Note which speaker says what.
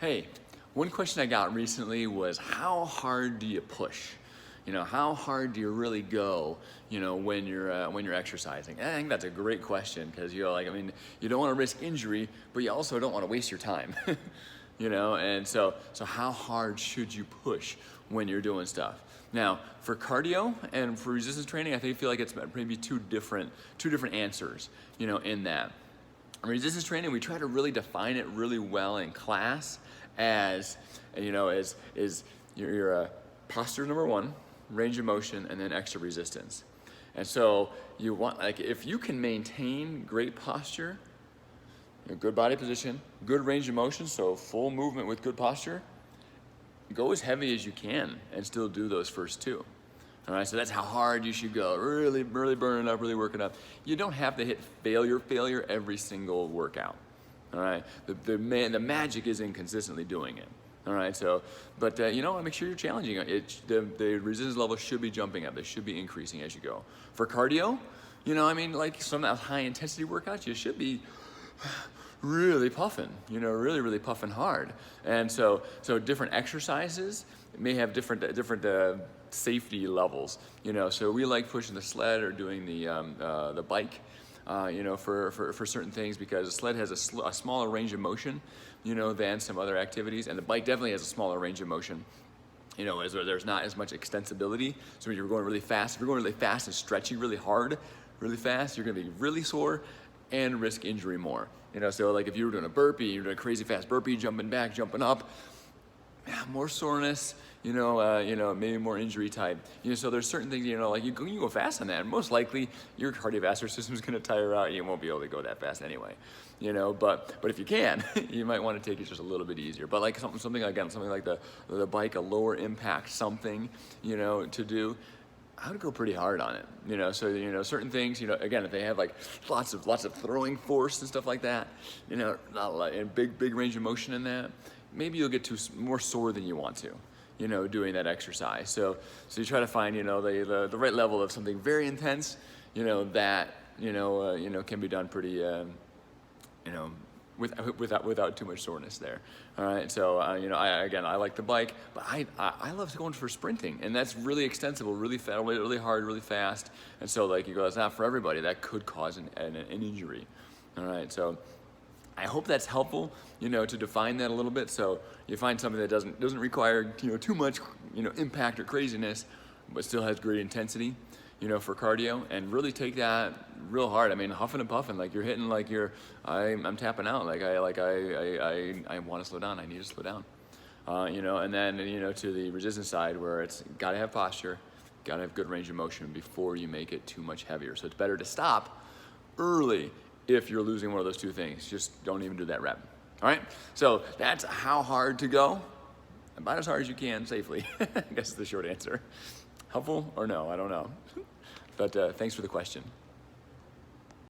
Speaker 1: Hey, one question I got recently was how hard do you push? How hard do you really go, when you're exercising? And I think that's a great question because you don't want to risk injury, but you also don't want to waste your time. And so how hard should you push when you're doing stuff? Now, for cardio and for resistance training, I feel like it's maybe two different answers, in that. Resistance training, we try to really define it really well in class as your posture number one, range of motion, and then extra resistance. And so you want, if you can maintain great posture, good body position, good range of motion, so full movement with good posture, go as heavy as you can and still do those first two. All right, so that's how hard you should go. Really, really burn it up, really work it up. You don't have to hit failure every single workout. All right, the magic is in consistently doing it. All right, so, but make sure you're challenging it. The resistance level should be jumping up. They should be increasing as you go. For cardio, like some of that high intensity workouts, you should be really puffing, really puffing hard. And so different exercises may have different safety levels, so we like pushing the sled or doing the bike, for certain things, because the sled has a smaller range of motion, than some other activities, and the bike definitely has a smaller range of motion, as there's not as much extensibility. So when you're going really fast, if you're going really fast and stretching really hard, really fast, you're gonna be really sore and risk injury more. So like if you were doing a burpee, you're doing a crazy fast burpee, jumping back, jumping up, more soreness, maybe more injury type. So there's certain things, like you go fast on that, and most likely your cardiovascular system is going to tire out and you won't be able to go that fast anyway. But if you can, you might want to take it just a little bit easier. But like something like the bike, a lower impact something, to do, I would go pretty hard on it, so certain things, again, if they have like lots of throwing force and stuff like that, not a lot, and big range of motion in that, maybe you'll get more sore than you want to, doing that exercise. So you try to find, the right level of something very intense, that can be done pretty, without too much soreness there. All right, so I like the bike, but I love going for sprinting, and that's really extensible, really fast, really hard, really fast. And so that's not for everybody. That could cause an injury. All right, so I hope that's helpful, to define that a little bit. So you find something that doesn't require too much impact or craziness, but still has great intensity, for cardio, and really take that real hard. Huffing and puffing, like you're hitting, like I'm tapping out, I want to slow down. I need to slow down, and then to the resistance side, where it's got to have posture, got to have good range of motion before you make it too much heavier. So it's better to stop early if you're losing one of those two things. Just don't even do that rep. All right, so that's how hard to go, about as hard as you can safely. I guess is the short answer. Helpful or no, I don't know. But thanks for the question.